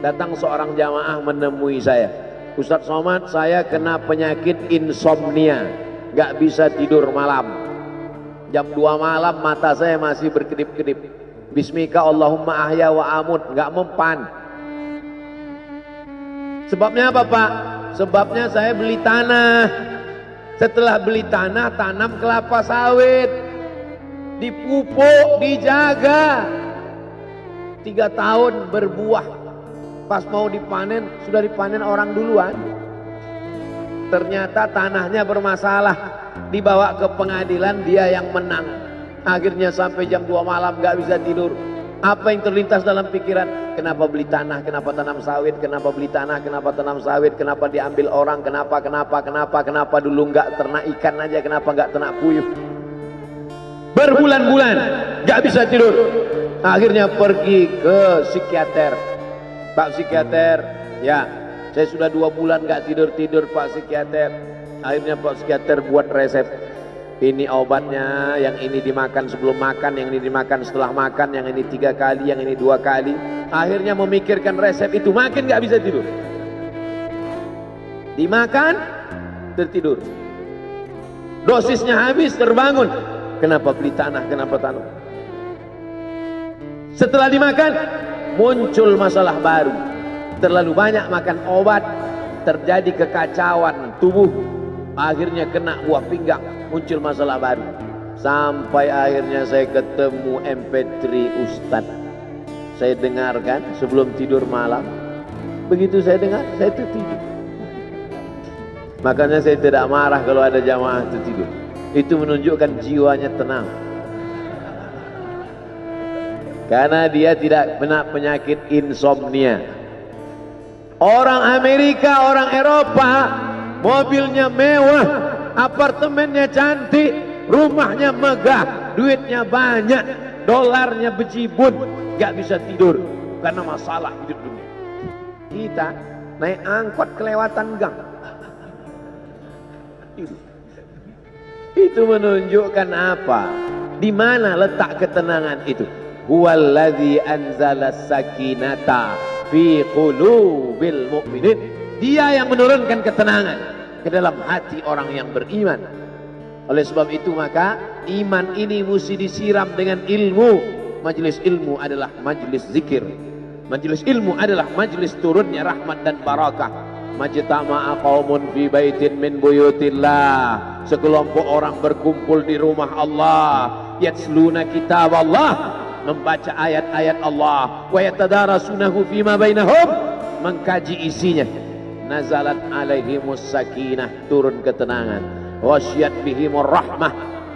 datang seorang jamaah menemui saya. Ustadz Somad, saya kena penyakit insomnia, gak bisa tidur malam. Jam 2 malam mata saya masih berkedip-kedip. Bismika Allahumma ahya wa amut, gak mempan. Sebabnya apa Pak? Sebabnya saya beli tanah. Setelah beli tanah, tanam kelapa sawit, dipupuk, dijaga, 3 tahun berbuah. Pas mau dipanen, sudah dipanen orang duluan. Ternyata tanahnya bermasalah, dibawa ke pengadilan, dia yang menang. Akhirnya sampai jam 2 malam gak bisa tidur. Apa yang terlintas dalam pikiran? Kenapa beli tanah, kenapa tanam sawit, kenapa beli tanah, kenapa tanam sawit, kenapa diambil orang, kenapa dulu gak ternak ikan aja, kenapa gak ternak puyuh. Berbulan-bulan gak bisa tidur. Akhirnya pergi ke psikiater. Pak psikiater, ya saya sudah 2 bulan gak tidur-tidur Pak psikiater. Akhirnya Pak psikiater buat resep. Ini obatnya, yang ini dimakan sebelum makan, yang ini dimakan setelah makan, yang ini 3 kali, yang ini 2 kali. Akhirnya memikirkan resep itu, makin gak bisa tidur. Dimakan, tertidur. Dosisnya habis, terbangun. Kenapa beli tanah, kenapa tanam? Setelah dimakan, muncul masalah baru. Terlalu banyak makan obat, terjadi kekacauan tubuh. Akhirnya kena buah pinggang, muncul masalah baru. Sampai akhirnya saya ketemu MP3 Ustadz. Saya dengarkan sebelum tidur malam. Begitu saya dengar, saya tertidur. Makanya saya tidak marah kalau ada jamaah tertidur. Itu menunjukkan jiwanya tenang. Karena dia tidak kena penyakit insomnia. Orang Amerika, orang Eropa, mobilnya mewah, apartemennya cantik, rumahnya megah, duitnya banyak, dolarnya bejibun, gak bisa tidur karena masalah hidup dunia. Kita naik angkot kelewatan gang. Itu menunjukkan apa? Di mana letak ketenangan itu? Huwallazi anzala sakinata fi qulubil mu'minin. Dia yang menurunkan ketenangan ke dalam hati orang yang beriman. Oleh sebab itu maka iman ini mesti disiram dengan ilmu. Majelis ilmu adalah majelis zikir. Majelis ilmu adalah majelis turunnya rahmat dan barakah. Majtama'a qaumun fi baitin min buyutillah. Sekelompok orang berkumpul di rumah Allah, yatsluna kitab Allah, membaca ayat-ayat Allah, wa yatadarasunahu fima bainahum, mengkaji isinya. Nazalat alaihimus sakinah, turun ketenangan. Wasyat bihimur rahmah,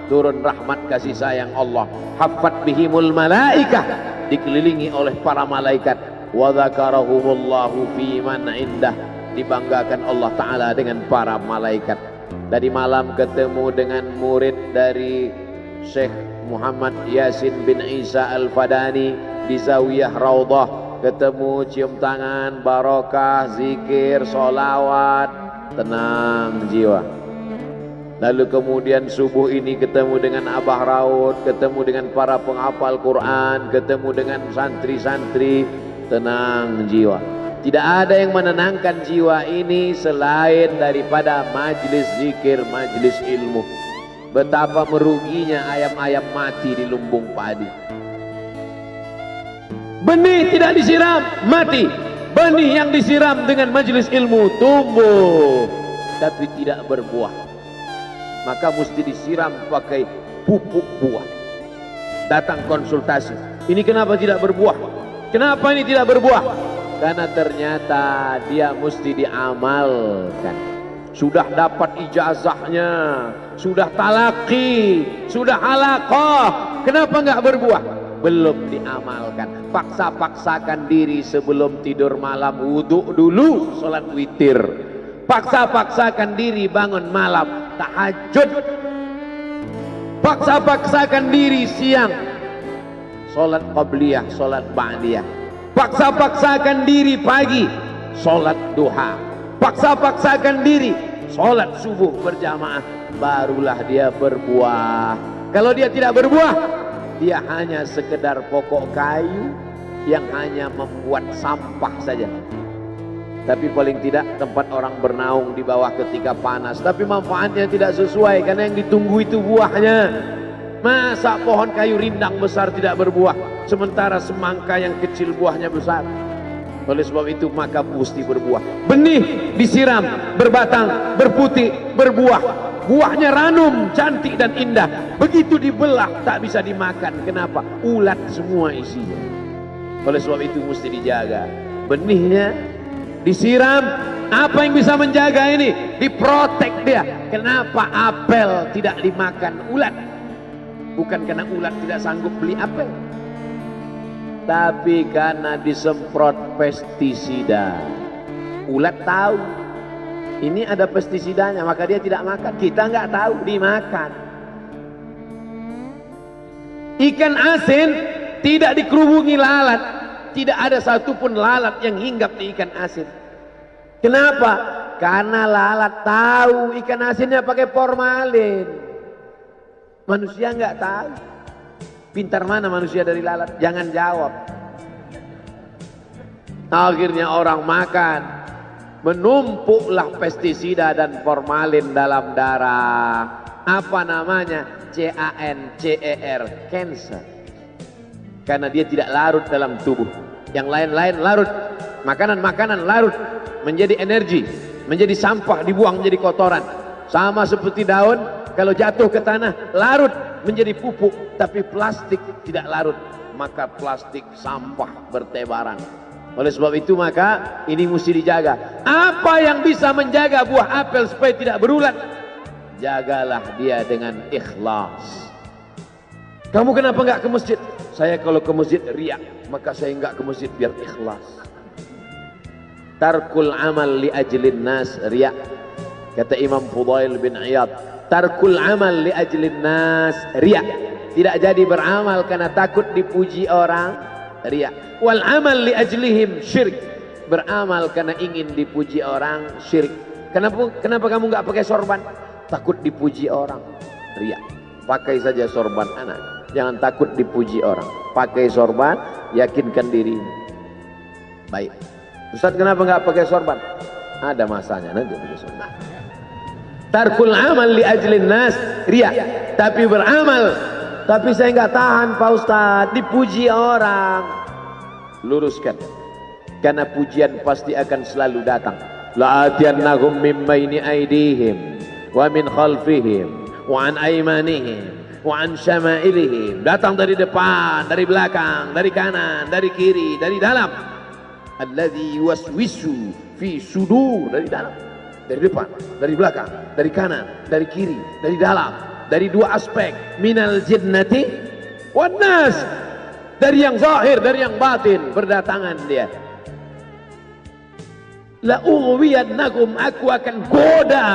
turun rahmat kasih sayang Allah. Haffat bihimul malaikah, dikelilingi oleh para malaikat. Wa dzakarahumullahu fi man indah, dibanggakan Allah Ta'ala dengan para malaikat. Tadi malam ketemu dengan murid dari Syekh Muhammad Yasin bin Isa Al-Fadani di Zawiyah Raudhah. Ketemu, cium tangan, barokah, zikir, sholawat, tenang jiwa. Lalu kemudian subuh ini ketemu dengan Abah Raud, ketemu dengan para penghafal Quran, ketemu dengan santri-santri, tenang jiwa. Tidak ada yang menenangkan jiwa ini selain daripada majelis zikir, majelis ilmu. Betapa meruginya ayam-ayam mati di lumbung padi. Benih tidak disiram, mati. Benih yang disiram dengan majelis ilmu tumbuh, tapi tidak berbuah. Maka mesti disiram pakai pupuk buah. Datang konsultasi, ini kenapa tidak berbuah? Kenapa ini tidak berbuah? Karena ternyata dia mesti diamalkan. Sudah dapat ijazahnya, sudah talaqi, sudah halaqah, kenapa enggak berbuah? Belum diamalkan. Paksa-paksakan diri sebelum tidur malam, wudhu dulu, sholat witir. Paksa-paksakan diri bangun malam, tahajud. Paksa-paksakan diri siang, sholat qabliyah, sholat ba'diyah. Paksa-paksakan diri pagi, sholat duha. Paksa-paksakan diri, sholat subuh berjamaah. Barulah dia berbuah. Kalau dia tidak berbuah, dia hanya sekedar pokok kayu, yang hanya membuat sampah saja. Tapi paling tidak tempat orang bernaung di bawah ketika panas, tapi manfaatnya tidak sesuai karena yang ditunggu itu buahnya. Masa pohon kayu rindang besar tidak berbuah, sementara semangka yang kecil buahnya besar? Oleh sebab itu maka mesti berbuah. Benih disiram, berbatang, berputih, berbuah. Buahnya ranum, cantik dan indah. Begitu dibelah tak bisa dimakan. Kenapa? Ulat semua isinya. Oleh sebab itu mesti dijaga. Benihnya disiram. Apa yang bisa menjaga ini? Diprotek dia. Kenapa apel tidak dimakan ulat? Bukan karena ulat tidak sanggup beli apel, tapi karena disemprot pestisida. Ulat tahu ini ada pestisidanya, maka dia tidak makan. Kita nggak tahu, dimakan. Ikan asin tidak dikerubungi lalat, tidak ada satupun lalat yang hinggap di ikan asin. Kenapa? Karena lalat tahu ikan asinnya pakai formalin. Manusia nggak tahu. Pintar mana manusia dari lalat? Jangan jawab. Akhirnya orang makan, menumpuklah pestisida dan formalin dalam darah. Apa namanya? CANCER, cancer. Karena dia tidak larut dalam tubuh. Yang lain-lain larut. Makanan-makanan larut menjadi energi, menjadi sampah, dibuang menjadi kotoran. Sama seperti daun, kalau jatuh ke tanah larut menjadi pupuk, tapi plastik tidak larut, maka plastik sampah bertebaran. Oleh sebab itu maka ini mesti dijaga. Apa yang bisa menjaga buah apel supaya tidak berulat? Jagalah dia dengan ikhlas. Kamu kenapa nggak ke masjid? Saya kalau ke masjid riak, maka saya nggak ke masjid biar ikhlas. Tarkul amal li ajlin nas riak. Kata Imam Fudail bin Iyad, tarkul amal li ajlin nas riya. Tidak jadi beramal karena takut dipuji orang, riya. Wal amal li ajlihim syirik. Beramal karena ingin dipuji orang, syirik. Kenapa kamu nggak pakai sorban? Takut dipuji orang, riya. Pakai saja sorban anak, jangan takut dipuji orang. Pakai sorban, yakinkan dirimu. Baik. Ustaz, kenapa nggak pakai sorban? Ada masanya nanti pakai sorban. Tarkul amal li ajlin nas riya. Tapi beramal, tapi saya nggak tahan Pak Ustadz, dipuji orang. Luruskan, karena pujian pasti akan selalu datang. La'atiyannahum min baini aydihim wa min khalfihim wa an aymanihim wa an syama'ilihim. Datang dari depan, dari belakang, dari kanan, dari kiri, dari dalam. Alladzi yuwaswisu fi sudur, dari dalam, dari depan, dari belakang, dari kanan, dari kiri, dari dalam, dari dua aspek, minal jinnati wan nas, dari yang zahir, dari yang batin, berdatangan dia. La ughwiyannakum, aku akan goda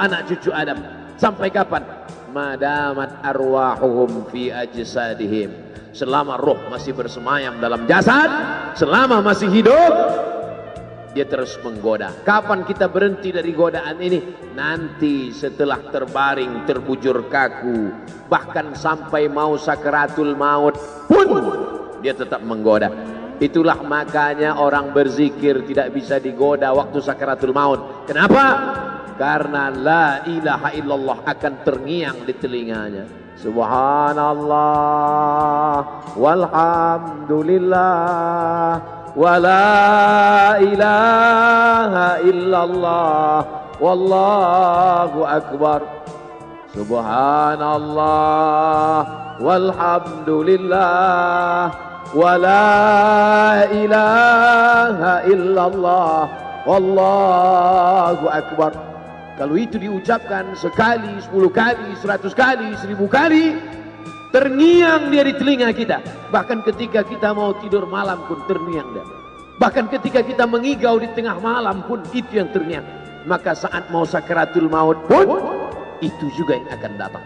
anak cucu Adam. Sampai kapan? Madamat arwahuhum fi ajsadihim. Selama roh masih bersemayam dalam jasad, selama masih hidup, dia terus menggoda. Kapan kita berhenti dari godaan ini? Nanti setelah terbaring, terbujur kaku, bahkan sampai mau sakaratul maut pun dia tetap menggoda. Itulah makanya orang berzikir tidak bisa digoda waktu sakaratul maut. Kenapa? Karena la ilaha illallah akan terngiang di telinganya. Subhanallah walhamdulillah wa la ilaha illallah wallahu akbar. Subhanallah walhamdulillah wa la ilaha illallah wallahu akbar. Kalau itu diucapkan sekali, 10 kali, 100 kali, 1000 kali, terngiang dia di telinga kita. Bahkan ketika kita mau tidur malam pun terngiang dia. Bahkan ketika kita mengigau di tengah malam pun itu yang terngiang. Maka saat mau sakaratul maut pun itu juga yang akan datang.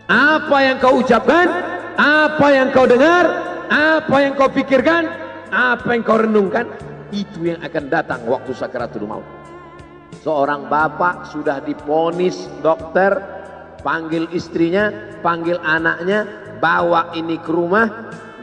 Apa yang kau ucapkan, apa yang kau dengar, apa yang kau pikirkan, apa yang kau renungkan, itu yang akan datang waktu sakaratul maut. Seorang bapak sudah diponis dokter, panggil istrinya, panggil anaknya, bawa ini ke rumah,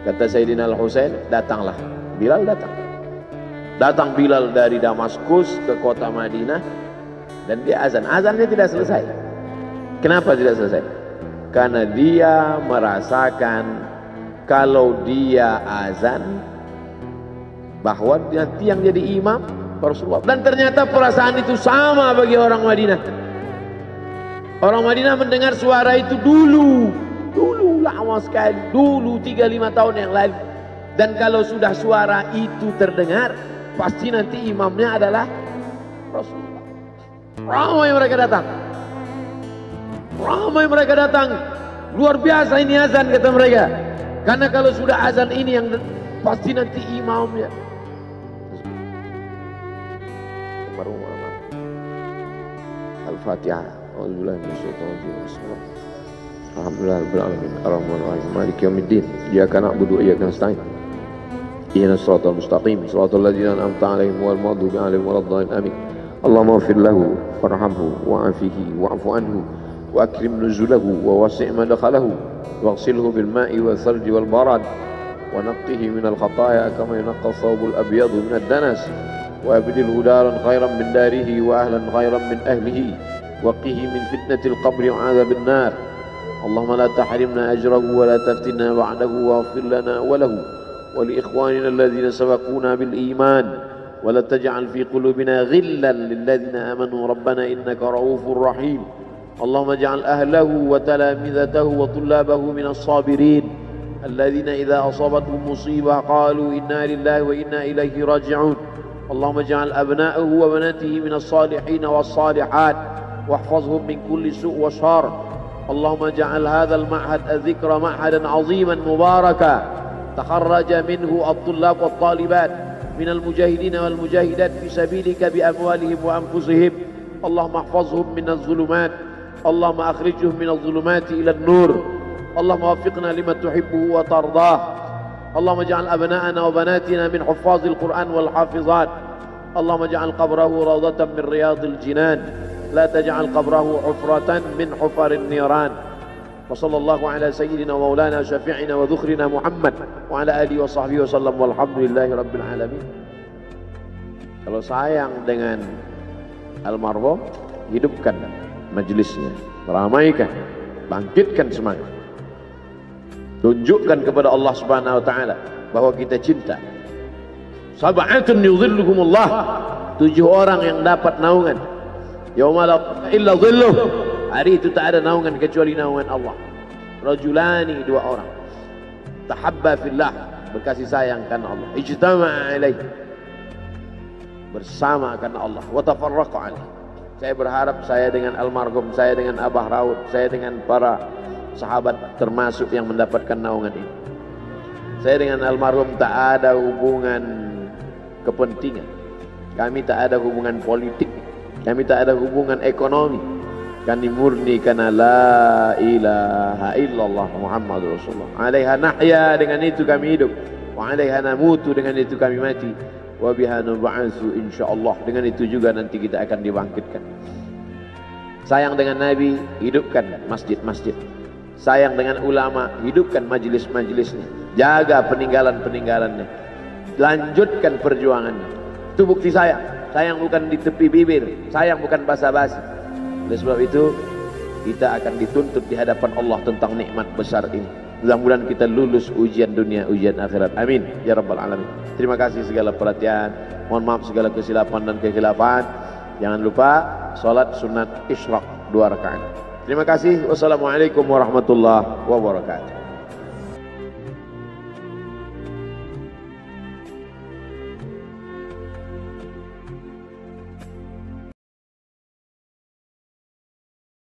Kata Sayyidina Al-Husain, datanglah. Bilal datang. Datang Bilal dari Damaskus ke kota Madinah dan dia azan. Azannya tidak selesai. Kenapa tidak selesai? Karena dia merasakan kalau dia azan bahwa nanti yang jadi imam Rasulullah. Dan ternyata perasaan itu sama bagi orang Madinah. Orang Madinah mendengar suara itu dulu lama sekali, dulu 3-5 tahun yang lalu. Dan kalau sudah suara itu terdengar, pasti nanti imamnya adalah Rasulullah. Ramai mereka datang, luar biasa ini azan, kata mereka. Karena kalau sudah azan ini yang pasti nanti imamnya. Al-Fatihah. A'udzubillahi minasyaitonir rajim. Alhamdulillahirabbil alamin. Arrahmanir rahim. Maliki yaumiddin. Iyyaka na'budu wa iyyaka nasta'in. Ihdinas siratal mustaqim. Siratal ladzina an'amta 'alaihim ghairil maghdubi 'alaihim waladdallin. Amin. Allahumma ighfir lahu warhamhu wa'afihi wa'fu anhu wa akrim nuzulahu wa wasi' madkhalahu waghsilhu bil ma'i wal thalji wal barad wa naqqihi minal khataaya kama yunqqa ath-thawbul abyadu minad danas. وأبدله دارا خيرا من داره وأهلا خيرا من أهله وقه من فتنة القبر وعذاب النار. اللهم لا تحرمنا أجره ولا تفتنا بعده واغفر لنا وله ولإخواننا الذين سبقونا بالإيمان ولا تجعل في قلوبنا غلا للذين آمنوا ربنا إنك رؤوف رحيم. اللهم اجعل أهله وتلامذته وطلابه من الصابرين الذين إذا أصابتهم مصيبة قالوا إنا لله وإنا إليه راجعون. اللهم اجعل أبناءه وبناته من الصالحين والصالحات واحفظهم من كل سوء وشر. اللهم اجعل هذا المعهد الذكر معهدا عظيما مباركا تخرج منه الطلاب والطالبات من المجاهدين والمجاهدات في سبيلك بأموالهم وأنفسهم. اللهم احفظهم من الظلمات. اللهم أخرجهم من الظلمات إلى النور. اللهم وفقنا لما تحبه وترضاه. اللهم اجعل أبناءنا وبناتنا من حفاظ القرآن والحافظات. اللهم اجعل قبره روضة من رياض الجنان لا تجعل قبره حفرة من حفر النيران. وصلى الله على سيدنا ومولانا شفيعنا وذخرنا محمد وعلى آله وصحبه وسلم والحمد لله رب العالمين. Kalau sayang dengan almarhum, hidupkan majelisnya, ramaikan, bangkitkan semangat. Tunjukkan kepada Allah Subhanahu wa taala bahwa kita cinta. Sab'atun yudhilluhumullah, 7 orang yang dapat naungan. Yauma la illa dhilluh, hari itu tak ada naungan kecuali naungan Allah. Rajulani, 2 orang. Tahabba fillah, berkasih sayang karena Allah. Ijtama'a alaih, bersama karena Allah. Wa tafarraqa alaih. Saya berharap saya dengan almarhum, saya dengan Abah Raud, saya dengan para sahabat termasuk yang mendapatkan naungan ini. Saya dengan almarhum tak ada hubungan kepentingan. Kami tak ada hubungan politik. Kami tak ada hubungan ekonomi. Kami murni karena la ilaha illallah Muhammadur Rasulullah. Alaiha nahya, dengan itu kami hidup. Wa alaiha namutu, dengan itu kami mati. Wa biha nub'atsu insyaallah, dengan itu juga nanti kita akan dibangkitkan. Sayang dengan Nabi, hidupkan masjid-masjid. Sayang dengan ulama, hidupkan majelis-majelisnya. Jaga peninggalan-peninggalannya. Lanjutkan perjuangannya. Itu bukti sayang. Sayang bukan di tepi bibir, sayang bukan basa-basi. Oleh sebab itu, kita akan dituntut di hadapan Allah tentang nikmat besar ini. Mudah-mudahan kita lulus ujian dunia, ujian akhirat. Amin ya rabbal alamin. Terima kasih segala perhatian. Mohon maaf segala kesilapan dan kekhilafan. Jangan lupa salat sunat isyraq 2 rakaat. Terima kasih. Wassalamualaikum warahmatullahi wabarakatuh.